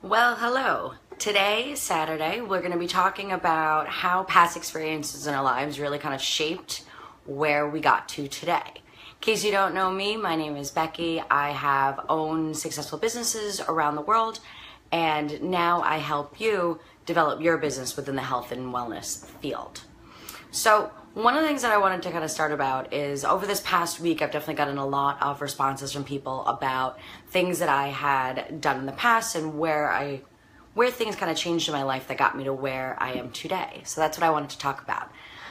Well, hello. Today, Saturday, we're going to be talking about how past experiences in our lives really kind of shaped where we got to today. In case you don't know me, my name is Becky. I have owned successful businesses around the world, and now I help you develop your business within the health and wellness field. So one of the things that I wanted to kind of start about is over this past week, I've definitely gotten a lot of responses from people about things that I had done in the past and where things kind of changed in my life that got me to where I am today. So that's what I wanted to talk about.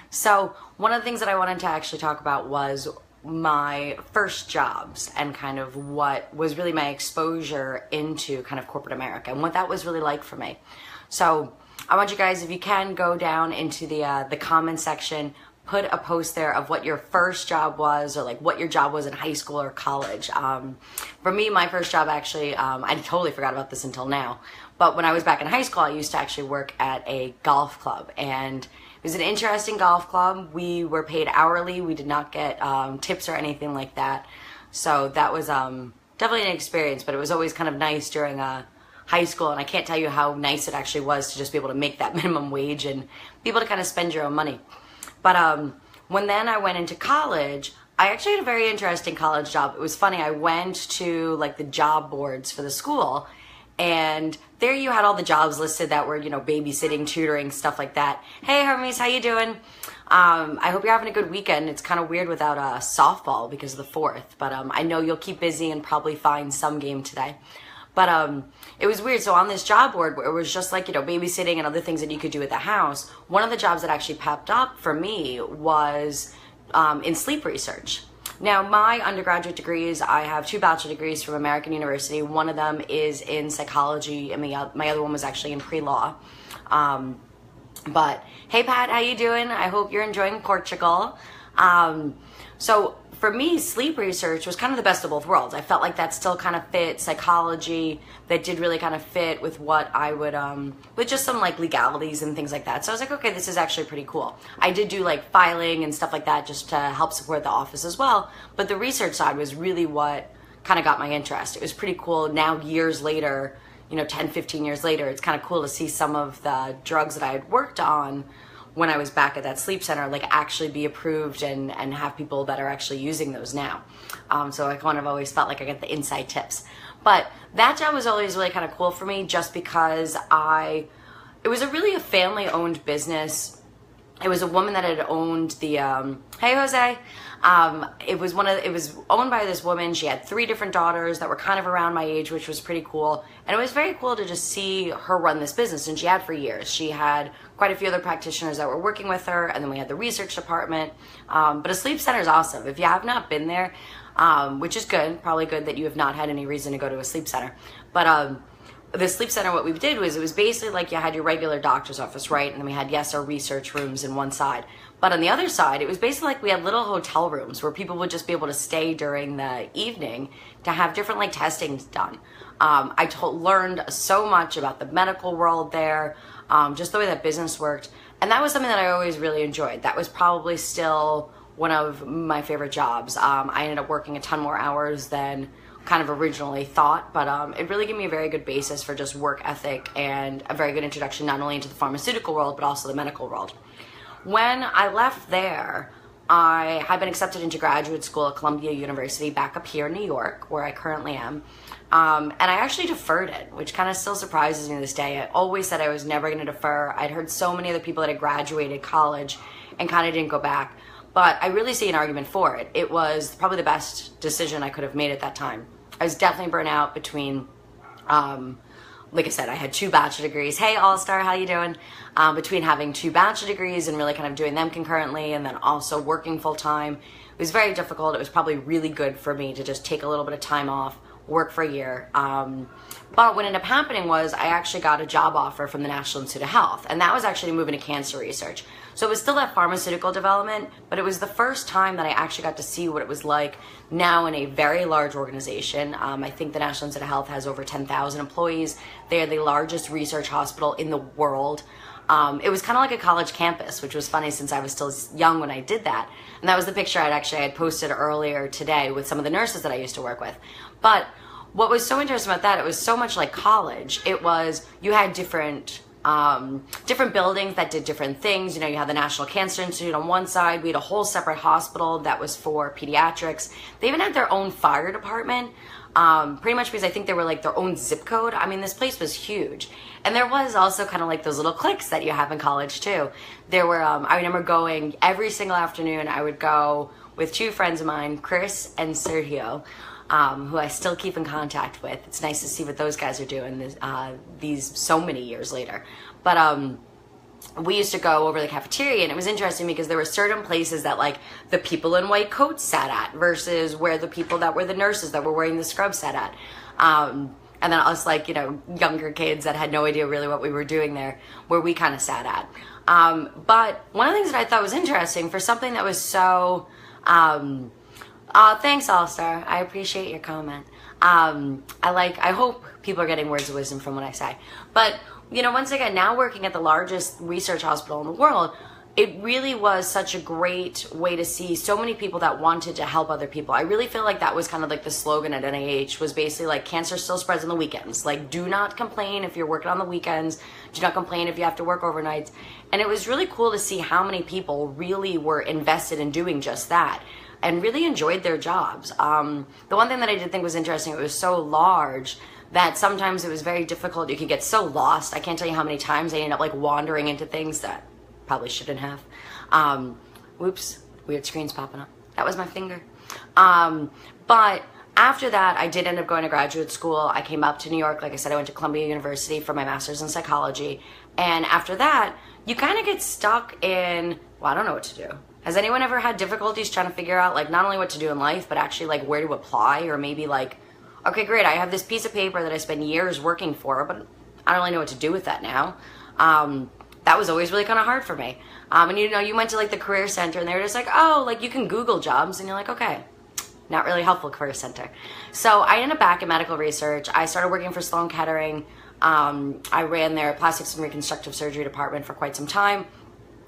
So one of the things that I wanted to actually talk about was my first jobs and kind of what was really my exposure into kind of corporate America and what that was really like for me. So I want you guys, if you can, go down into the comment section, put a post there of what your first job was, or like what your job was in high school or college. For me, my first job actually, I totally forgot about this until now, but when I was back in high school, I used to actually work at a golf club, and it was an interesting golf club. We were paid hourly. We did not get tips or anything like that. So that was definitely an experience, but it was always kind of nice during high school, and I can't tell you how nice it actually was to just be able to make that minimum wage and be able to kind of spend your own money. But when then I went into college, I actually had a very interesting college job. It was funny. I went to like the job boards for the school, and there you had all the jobs listed that were, you know, babysitting, tutoring, stuff like that. Hey Hermes, how you doing? I hope you're having a good weekend. It's kind of weird without softball because of the 4th, but I know you'll keep busy and probably find some game today. But it was weird. So on this job board, where it was just like, you know, babysitting and other things that you could do at the house, one of the jobs that actually popped up for me was in sleep research. Now, my undergraduate degrees, I have 2 bachelor degrees from American University. One of them is in psychology, and my other one was actually in pre-law. But hey, Pat, how you doing? I hope you're enjoying Portugal. So for me, sleep research was kind of the best of both worlds. I felt like that still kind of fit psychology, that did really kind of fit with what I would, with just some like legalities and things like that. So I was like, okay, this is actually pretty cool. I did do like filing and stuff like that just to help support the office as well. But the research side was really what kind of got my interest. It was pretty cool. Now, years later, you know, 10, 15 years later, it's kind of cool to see some of the drugs that I had worked on when I was back at that sleep center, like actually be approved and have people that are actually using those now. So I kind of always felt like I get the inside tips. But that job was always really kind of cool for me just because it was really a family-owned business. It was a woman that had owned the, hey Jose, it was owned by this woman. She had 3 different daughters that were kind of around my age, which was pretty cool. And it was very cool to just see her run this business, and she had for years. She had quite a few other practitioners that were working with her, and then we had the research department. But a sleep center is awesome. If you have not been there, which is good, probably good that you have not had any reason to go to a sleep center. But the sleep center, what we did was, it was basically like you had your regular doctor's office, right? And then we had, yes, our research rooms in one side. But on the other side, it was basically like we had little hotel rooms where people would just be able to stay during the evening to have different like testings done. I learned so much about the medical world there, just the way that business worked. And that was something that I always really enjoyed. That was probably still one of my favorite jobs. I ended up working a ton more hours than kind of originally thought, but it really gave me a very good basis for just work ethic and a very good introduction not only into the pharmaceutical world, but also the medical world. When I left there, I had been accepted into graduate school at Columbia University back up here in New York, where I currently am. And I actually deferred it, which kind of still surprises me to this day. I always said I was never going to defer. I'd heard so many other people that had graduated college and kind of didn't go back. But I really see an argument for it. It was probably the best decision I could have made at that time. I was definitely burnt out between, like I said, I had 2 bachelor degrees. Hey, All-Star, how you doing? Between having 2 bachelor degrees and really kind of doing them concurrently and then also working full-time, it was very difficult. It was probably really good for me to just take a little bit of time off, work for a year. But what ended up happening was I actually got a job offer from the National Institute of Health, and that was actually moving to cancer research. So it was still that pharmaceutical development, but it was the first time that I actually got to see what it was like now in a very large organization. I think the National Institute of Health has over 10,000 employees. They are the largest research hospital in the world. It was kind of like a college campus, which was funny since I was still young when I did that. And that was the picture I had posted earlier today with some of the nurses that I used to work with. But what was so interesting about that, it was so much like college. It was, you had different buildings that did different things. You know, you had the National Cancer Institute on one side. We had a whole separate hospital that was for pediatrics. They even had their own fire department, pretty much because I think they were like their own zip code. I mean, this place was huge. And there was also kind of like those little cliques that you have in college too. There were, I remember going every single afternoon. I would go with two friends of mine, Chris and Sergio, who I still keep in contact with. It's nice to see what those guys are doing these so many years later. But we used to go over the cafeteria, and it was interesting because there were certain places that like the people in white coats sat at versus where the people that were the nurses that were wearing the scrubs sat at. And then us, like, you know, younger kids that had no idea really what we were doing there, where we kind of sat at. But one of the things that I thought was interesting for something that was so, thanks, All-Star. I appreciate your comment. I hope people are getting words of wisdom from what I say. But, you know, once again, now working at the largest research hospital in the world, it really was such a great way to see so many people that wanted to help other people. I really feel like that was kind of like the slogan at NIH, was basically like, cancer still spreads on the weekends. Like, do not complain if you're working on the weekends. Do not complain if you have to work overnights. And it was really cool to see how many people really were invested in doing just that and really enjoyed their jobs. The one thing that I did think was interesting, it was so large that sometimes it was very difficult. You could get so lost. I can't tell you how many times I ended up like wandering into things that probably shouldn't have. Whoops, weird screens popping up. That was my finger. But after that, I did end up going to graduate school. I came up to New York. Like I said, I went to Columbia University for my master's in psychology. And after that, you kind of get stuck in, well, I don't know what to do. Has anyone ever had difficulties trying to figure out like not only what to do in life, but actually like where to apply, or maybe like, okay, great, I have this piece of paper that I spent years working for, but I don't really know what to do with that now. That was always really kind of hard for me. And you know, you went to like the career center and they were just like, oh, like you can Google jobs, and you're like, okay, not really helpful career center. So I ended up back in medical research. I started working for Sloan Kettering. I ran their plastics and reconstructive surgery department for quite some time.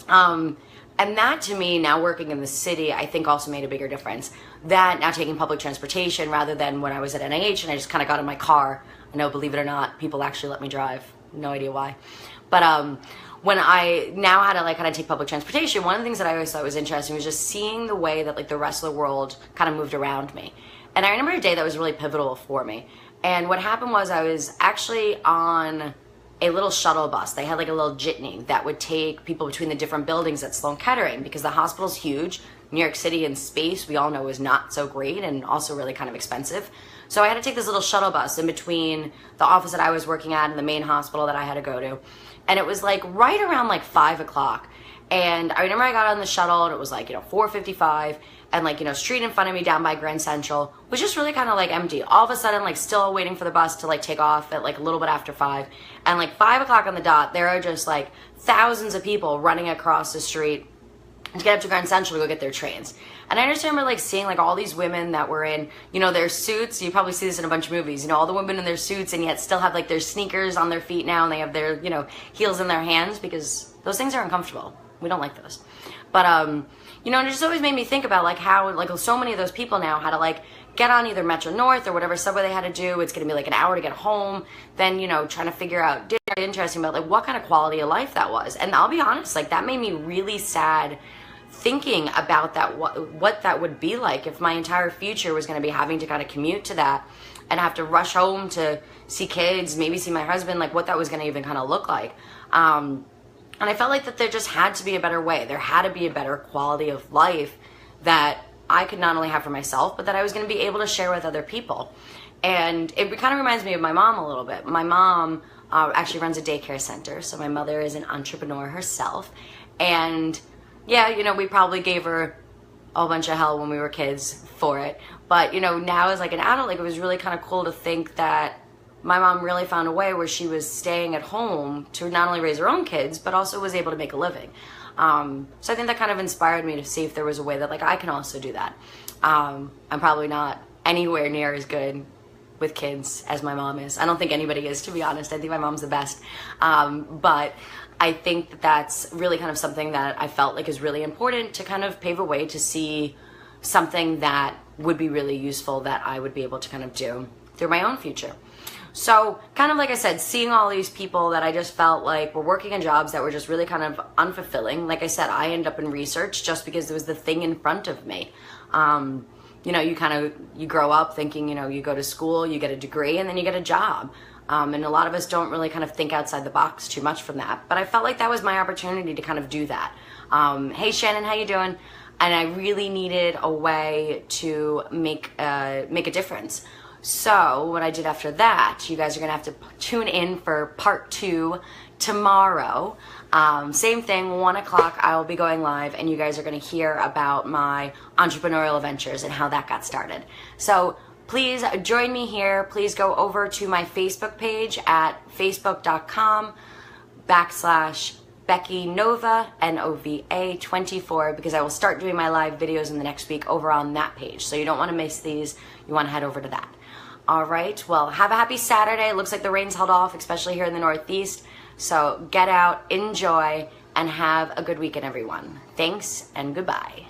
And that to me, now working in the city, I think also made a bigger difference. That now taking public transportation rather than when I was at NIH and I just kind of got in my car. I know, believe it or not, people actually let me drive. No idea why. But when I now had to like kind of take public transportation, one of the things that I always thought was interesting was just seeing the way that like the rest of the world kind of moved around me. And I remember a day that was really pivotal for me. And what happened was I was actually on a little shuttle bus. They had like a little jitney that would take people between the different buildings at Sloan Kettering, because the hospital's huge. New York City in space, we all know, is not so great and also really kind of expensive. So I had to take this little shuttle bus in between the office that I was working at and the main hospital that I had to go to. And it was like right around like 5 o'clock. And I remember I got on the shuttle and it was like, you know, 4:55, and like, you know, street in front of me down by Grand Central was just really kind of like empty. All of a sudden, like still waiting for the bus to like take off at like a little bit after 5. And like 5 o'clock on the dot, there are just like thousands of people running across the street to get up to Grand Central to go get their trains. And I just remember like seeing like all these women that were in, you know, their suits. You probably see this in a bunch of movies, you know, all the women in their suits and yet still have like their sneakers on their feet now, and they have their, you know, heels in their hands, because those things are uncomfortable. We don't like those. But, you know, it just always made me think about like how like so many of those people now had to like get on either Metro North or whatever subway they had to do. It's going to be like an hour to get home. Then, you know, trying to figure out, very interesting about like what kind of quality of life that was. And I'll be honest, like that made me really sad thinking about that, what that would be like if my entire future was going to be having to kind of commute to that and have to rush home to see kids, maybe see my husband, like what that was going to even kind of look like. And I felt like that there just had to be a better way. There had to be a better quality of life that I could not only have for myself, but that I was going to be able to share with other people. And it kind of reminds me of my mom a little bit. My mom actually runs a daycare center, so my mother is an entrepreneur herself. And yeah, you know, we probably gave her a whole bunch of hell when we were kids for it. But, you know, now as like an adult, like it was really kind of cool to think that my mom really found a way where she was staying at home to not only raise her own kids, but also was able to make a living. So I think that kind of inspired me to see if there was a way that like I can also do that. I'm probably not anywhere near as good with kids as my mom is. I don't think anybody is, to be honest. I think my mom's the best. But I think that that's really kind of something that I felt like is really important to kind of pave a way to see something that would be really useful that I would be able to kind of do through my own future. So kind of like I said, seeing all these people that I just felt like were working in jobs that were just really kind of unfulfilling. Like I said, I ended up in research just because it was the thing in front of me. You know, you grow up thinking, you know, you go to school, you get a degree, and then you get a job. And a lot of us don't really kind of think outside the box too much from that. But I felt like that was my opportunity to kind of do that. Hey Shannon, how you doing? And I really needed a way to make a difference. So what I did after that, you guys are gonna have to tune in for part 2 tomorrow. Same thing, 1 o'clock, I will be going live, and you guys are gonna hear about my entrepreneurial ventures and how that got started. So please join me here. Please go over to my Facebook page at facebook.com/Becky Nova, Nova 24, because I will start doing my live videos in the next week over on that page. So you don't want to miss these. You want to head over to that. All right. Well, have a happy Saturday. It looks like the rain's held off, especially here in the Northeast. So get out, enjoy, and have a good weekend, everyone. Thanks and goodbye.